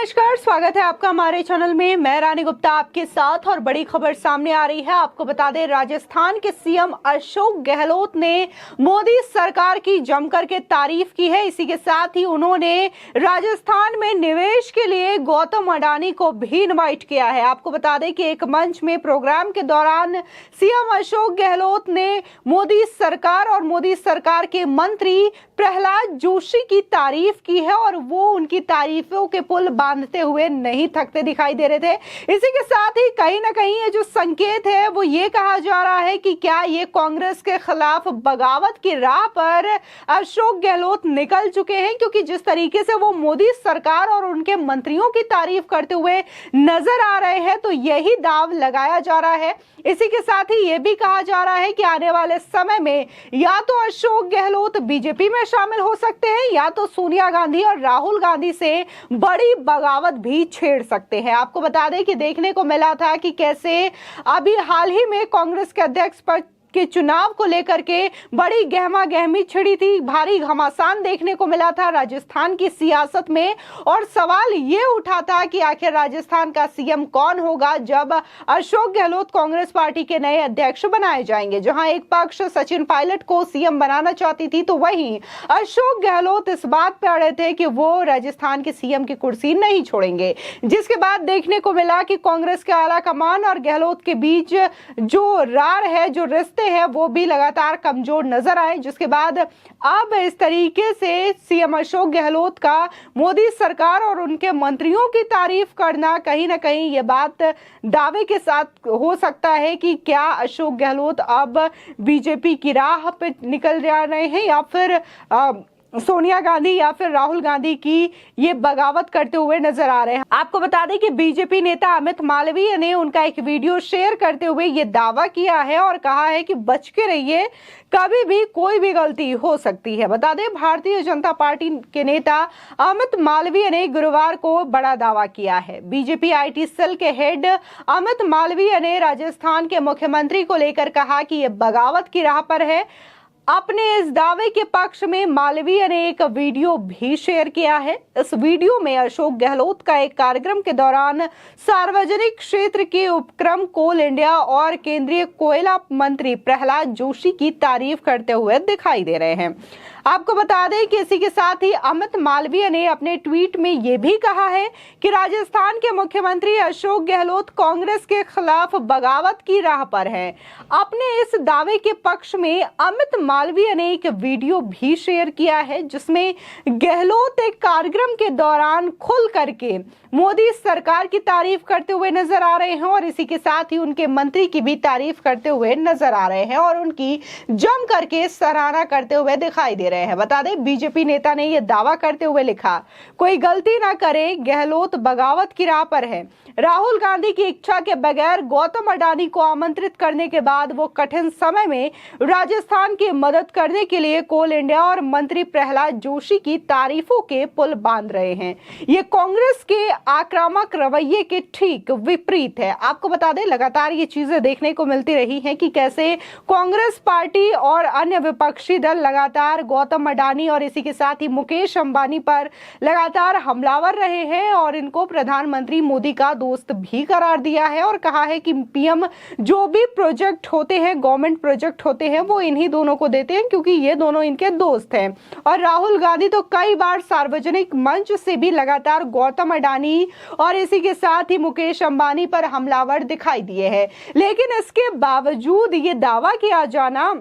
नमस्कार, स्वागत है आपका हमारे चैनल में। मैं रानी गुप्ता आपके साथ और बड़ी खबर सामने आ रही है। आपको बता दें, राजस्थान के सीएम अशोक गहलोत ने मोदी सरकार की जमकर के तारीफ की है। इसी के साथ ही उन्होंने राजस्थान में निवेश के लिए गौतम अडानी को भी इनवाइट किया है। आपको बता दें कि एक मंच में प्रोग्राम के दौरान सीएम अशोक गहलोत ने मोदी सरकार और मोदी सरकार के मंत्री प्रहलाद जोशी की तारीफ की है और वो उनकी तारीफों के पुल बांधते हुए नहीं थकते दिखाई दे रहे थे। इसी के साथ ही कहीं ना कहीं ये जो संकेत है वो ये कहा जा रहा है कि क्या ये कांग्रेस के खिलाफ बगावत की राह पर अशोक गहलोत निकल चुके हैं, क्योंकि जिस तरीके से वो मोदी सरकार और उनके मंत्रियों की तारीफ करते हुए नजर आ रहे हैं, तो यही दाव लगाया जा रहा है। इसी के साथ ही ये भी कहा जा रहा है कि आने वाले समय में या तो अशोक गहलोत बीजेपी में शामिल हो सकते हैं या तो सोनिया गांधी और राहुल गांधी से बड़ी बगावत भी छेड़ सकते हैं। आपको बता दें कि देखने को मिला था कि कैसे अभी हाल ही में कांग्रेस के अध्यक्ष पद के चुनाव को लेकर के बड़ी गहमा गहमी छिड़ी थी, भारी घमासान देखने को मिला था राजस्थान की सियासत में। और सवाल ये उठा था कि आखिर राजस्थान का सीएम कौन होगा जब अशोक गहलोत कांग्रेस पार्टी के नए अध्यक्ष बनाए जाएंगे। जहां एक पक्ष सचिन पायलट को सीएम बनाना चाहती थी, तो वहीं अशोक गहलोत इस बात पर अड़े थे कि वो राजस्थान के सीएम की कुर्सी नहीं छोड़ेंगे। जिसके बाद देखने को मिला कि कांग्रेस के आला कमान और गहलोत के बीच जो रार है, जो रिश्ते है, वो भी लगातार कमजोर नजर आए। जिसके बाद अब इस तरीके से सीएम अशोक गहलोत का मोदी सरकार और उनके मंत्रियों की तारीफ करना कहीं ना कहीं ये बात दावे के साथ हो सकता है कि क्या अशोक गहलोत अब बीजेपी की राह पे निकल जा रहे हैं या फिर सोनिया गांधी या फिर राहुल गांधी की ये बगावत करते हुए नजर आ रहे हैं। आपको बता दें कि बीजेपी नेता अमित मालवीय ने उनका एक वीडियो शेयर करते हुए ये दावा किया है और कहा है कि बच के रहिए, कभी भी कोई भी गलती हो सकती है। बता दें, भारतीय जनता पार्टी के नेता अमित मालवीय ने गुरुवार को बड़ा दावा किया है। बीजेपी आईटी सेल के हेड अमित मालवीय ने राजस्थान के मुख्यमंत्री को लेकर कहा कि ये बगावत की राह पर है। अपने इस दावे के पक्ष में मालवीय ने एक वीडियो भी शेयर किया है। इस वीडियो में अशोक गहलोत का एक कार्यक्रम के दौरान सार्वजनिक क्षेत्र के उपक्रम कोल इंडिया और केंद्रीय कोयला मंत्री प्रहलाद जोशी की तारीफ करते हुए दिखाई दे रहे हैं। आपको बता दें कि इसी के साथ ही अमित मालवीय ने अपने ट्वीट में यह भी कहा है कि राजस्थान के मुख्यमंत्री अशोक गहलोत कांग्रेस के खिलाफ बगावत की राह पर हैं। अपने इस दावे के पक्ष में अमित मालवीय ने एक वीडियो भी शेयर किया है, जिसमें गहलोत एक कार्यक्रम के दौरान खुल करके मोदी सरकार की तारीफ करते हुए नजर आ रहे हैं और इसी के साथ ही उनके मंत्री की भी तारीफ करते हुए नजर आ रहे हैं और उनकी जम करके सराहना करते हुए दिखाई दे रहे हैं। बता दें, बीजेपी नेता ने यह दावा करते हुए लिखा, कोई गलती ना करे, गहलोत बगावत की राह पर है। राहुल गांधी की इच्छा के बगैर गौतम अडानी को आमंत्रित करने के बाद वो कठिन समय में राजस्थान की मदद करने के लिए कोल इंडिया और मंत्री प्रहलाद जोशी की तारीफों के पुल बांध रहे हैं। ये कांग्रेस के आक्रामक रवैये के ठीक विपरीत है। आपको बता दें, लगातार ये चीजें देखने को मिलती रही हैं कि कैसे कांग्रेस पार्टी और अन्य विपक्षी दल लगातार गौतम अडानी और इसी के साथ ही मुकेश अंबानी पर लगातार हमलावर रहे हैं और इनको प्रधानमंत्री मोदी का दोस्त भी करार दिया है और कहा है कि पीएम जो भी प्रोजेक्ट होते हैं, गवर्नमेंट प्रोजेक्ट होते हैं, वो इन्हीं दोनों को देते हैं क्योंकि ये दोनों इनके दोस्त हैं। और राहुल गांधी तो कई बार सार्वजनिक मंच से भी लगातार गौतम अडानी और इसी के साथ ही मुकेश अंबानी पर हमलावर दिखाई दिए हैं। लेकिन इसके बावजूद ये दावा किया जाना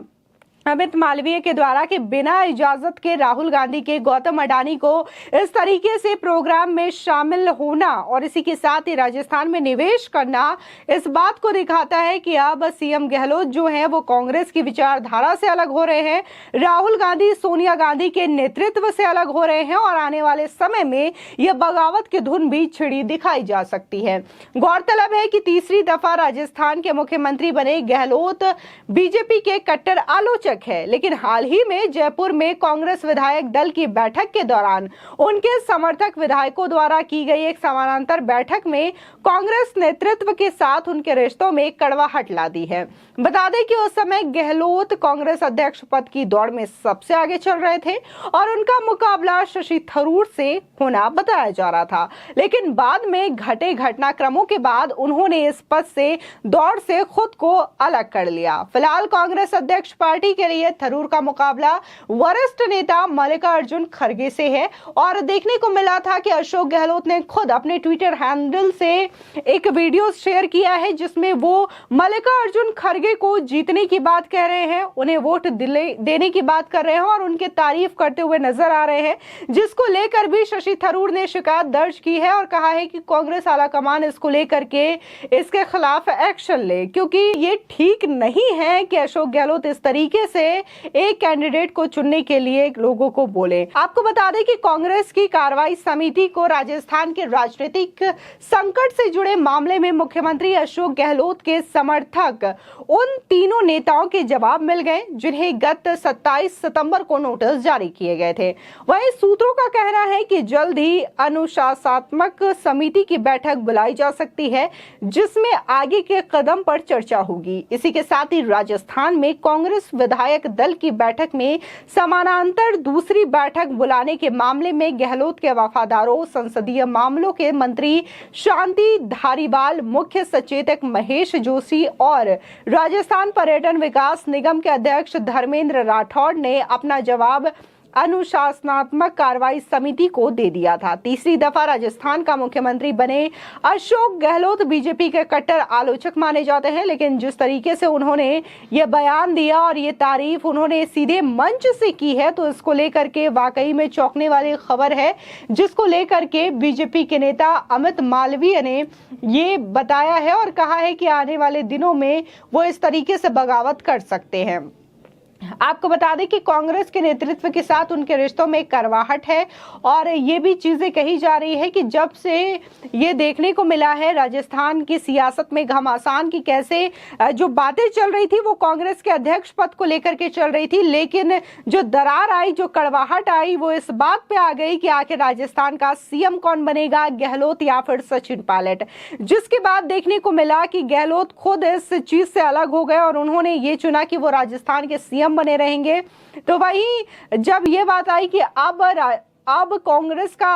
अमित मालवीय के द्वारा कि बिना इजाजत के राहुल गांधी के गौतम अडानी को इस तरीके से प्रोग्राम में शामिल होना और इसी के साथ ही राजस्थान में निवेश करना इस बात को दिखाता है कि अब सीएम गहलोत जो है वो कांग्रेस की विचारधारा से अलग हो रहे हैं, राहुल गांधी सोनिया गांधी के नेतृत्व से अलग हो रहे हैं और आने वाले समय में यह बगावत की धुन भी छिड़ी दिखाई जा सकती है। गौरतलब है कि तीसरी दफा राजस्थान के मुख्यमंत्री बने गहलोत बीजेपी के कट्टर आलोचक रोचक है। लेकिन हाल ही में जयपुर में कांग्रेस विधायक दल की बैठक के दौरान उनके समर्थक विधायकों द्वारा की गई एक समानांतर बैठक में कांग्रेस नेतृत्व के साथ उनके रिश्तों में कड़वाहट ला दी है। बता दें कि उस समय गहलोत कांग्रेस अध्यक्ष पद की दौड़ में सबसे आगे चल रहे थे और उनका मुकाबला शशि थरूर से होना बताया जा रहा था। लेकिन बाद में घटे घटनाक्रमों के बाद उन्होंने इस पद से दौड़ से खुद को अलग कर लिया। फिलहाल कांग्रेस अध्यक्ष पार्टी के लिए थरूर का मुकाबला वरिष्ठ नेता मल्लिकार्जुन खड़गे से है और देखने को मिला था कि अशोक गहलोत ने खुद अपने ट्विटर हैंडल से एक वीडियो शेयर किया है जिसमें वो मल्लिकार्जुन खड़गे को जीतने की बात कह रहे हैं, उन्हें वोट देने की बात कर रहे हैं और उनकी तारीफ करते हुए नजर आ रहे हैं, जिसको लेकर भी शशि थरूर ने शिकायत दर्ज की है और कहा है कि कांग्रेस आलाकमान इसको लेकर के इसके खिलाफ एक्शन ले, क्योंकि ये ठीक नहीं है कि अशोक गहलोत इस तरीके से एक कैंडिडेट को चुनने के लिए लोगों को बोले। आपको बता दें कि कांग्रेस की कार्रवाई समिति को राजस्थान के राजनीतिक संकट से जुड़े मामले में मुख्यमंत्री अशोक गहलोत के समर्थक उन तीनों नेताओं के जवाब मिल गए जिन्हें गत 27 सितंबर को नोटिस जारी किए गए थे। वहीं सूत्रों का कहना है कि जल्द ही अनुशासनात्मक समिति की बैठक बुलाई जा सकती है जिसमें आगे के कदम पर चर्चा होगी। इसी के साथ ही राजस्थान में कांग्रेस विधायक दल की बैठक में समानांतर दूसरी बैठक बुलाने के मामले में गहलोत के वफादारों संसदीय मामलों के मंत्री शांति धारीवाल, मुख्य सचेतक महेश जोशी और राजस्थान पर्यटन विकास निगम के अध्यक्ष धर्मेंद्र राठौड़ ने अपना जवाब अनुशासनात्मक कार्रवाई समिति को दे दिया था। तीसरी दफा राजस्थान का मुख्यमंत्री बने अशोक गहलोत बीजेपी के कट्टर आलोचक माने जाते हैं, लेकिन जिस तरीके से उन्होंने ये बयान दिया और ये तारीफ उन्होंने सीधे मंच से की है तो इसको लेकर के वाकई में चौंकने वाली खबर है, जिसको लेकर के बीजेपी के नेता अमित मालवीय ने ये बताया है और कहा है कि आने वाले दिनों में वो इस तरीके से बगावत कर सकते हैं। आपको बता दें कि कांग्रेस के नेतृत्व के साथ उनके रिश्तों में करवाहट है और ये भी चीजें कही जा रही है कि जब से ये देखने को मिला है राजस्थान की सियासत में घमासान की कैसे जो बातें चल रही थी वो कांग्रेस के अध्यक्ष पद को लेकर के चल रही थी, लेकिन जो दरार आई, जो कड़वाहट आई वो इस बात पे आ गई कि आखिर राजस्थान का सीएम कौन बनेगा, गहलोत या फिर सचिन पायलट। जिसके बाद देखने को मिला कि गहलोत खुद इस चीज से अलग हो गए और उन्होंने ये चुना कि वो राजस्थान के सीएम बने रहेंगे। तो वही जब ये बात आई कि अब कांग्रेस का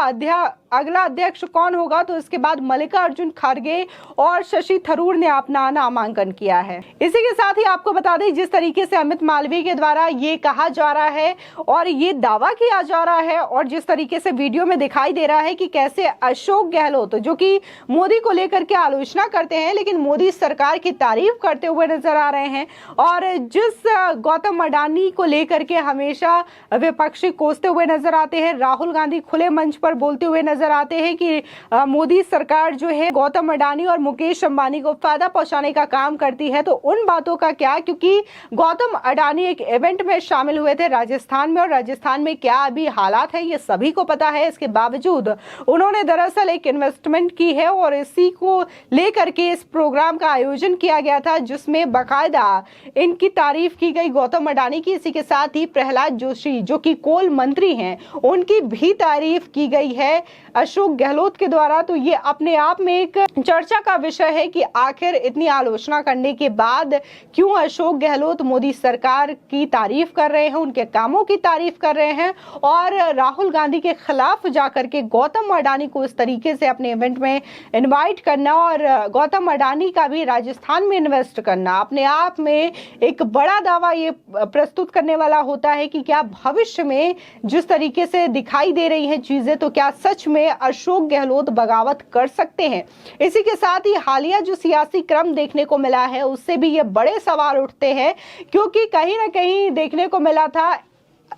अगला अध्यक्ष कौन होगा, तो इसके बाद मल्लिकार्जुन खड़गे और शशि थरूर ने अपना नामांकन किया है। इसी के साथ ही आपको बता दें जिस तरीके से अमित मालवीय के द्वारा ये कहा जा रहा है और ये दावा किया जा रहा है और जिस तरीके से वीडियो में दिखाई दे रहा है कि कैसे अशोक गहलोत जो कि मोदी को लेकर के आलोचना करते हैं लेकिन मोदी सरकार की तारीफ करते हुए नजर आ रहे हैं और जिस गौतम अडानी को लेकर के हमेशा विपक्षी कोसते हुए नजर आते हैं, राहुल गांधी खुले मंच पर बोलते हुए नजर आते हैं कि मोदी सरकार जो है गौतम अडानी और मुकेश अंबानी को फायदा पहुंचाने का काम करती है। तो उन बातों का क्या, क्योंकि गौतम अडानी एक इवेंट में शामिल हुए थे राजस्थान में और राजस्थान में क्या अभी हालात है ये सभी को पता है। इसके बावजूद उन्होंने दरअसल एक इन्वेस्टमेंट की है और इसी को लेकर के इस प्रोग्राम का आयोजन किया गया था जिसमें बाकायदा इनकी तारीफ की गई गौतम अडानी की। इसी के साथ ही प्रहलाद जोशी जो कि कोल मंत्री हैं उनकी भी तारीफ की गई है अशोक गहलोत के द्वारा। तो ये अपने आप में एक चर्चा का विषय है कि आखिर इतनी आलोचना करने के बाद क्यों अशोक गहलोत मोदी सरकार की तारीफ कर रहे हैं, उनके कामों की तारीफ कर रहे हैं और राहुल गांधी के खिलाफ जाकर के गौतम अडानी को इस तरीके से अपने इवेंट में इनवाइट करना और गौतम अडानी का भी राजस्थान में इन्वेस्ट करना अपने आप में एक बड़ा दावा ये प्रस्तुत करने वाला होता है कि क्या भविष्य में जिस तरीके से दिखाई दे रही है चीजें तो क्या सच में अशोक गहलोत बगावत कर सकते हैं। इसी के साथ ही हालिया जो सियासी क्रम देखने को मिला है उससे भी ये बड़े सवाल उठते हैं, क्योंकि कहीं ना कहीं देखने को मिला था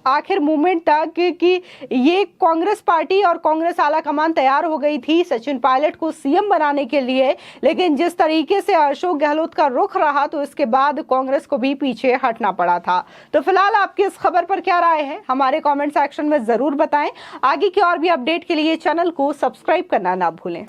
आखिर मूवमेंट तक कि ये कांग्रेस पार्टी और कांग्रेस आलाकमान तैयार हो गई थी सचिन पायलट को सीएम बनाने के लिए, लेकिन जिस तरीके से अशोक गहलोत का रुख रहा तो इसके बाद कांग्रेस को भी पीछे हटना पड़ा था। तो फिलहाल आपकी इस खबर पर क्या राय है हमारे कमेंट सेक्शन में जरूर बताएं। आगे की और भी अपडेट के लिए चैनल को सब्सक्राइब करना ना भूलें।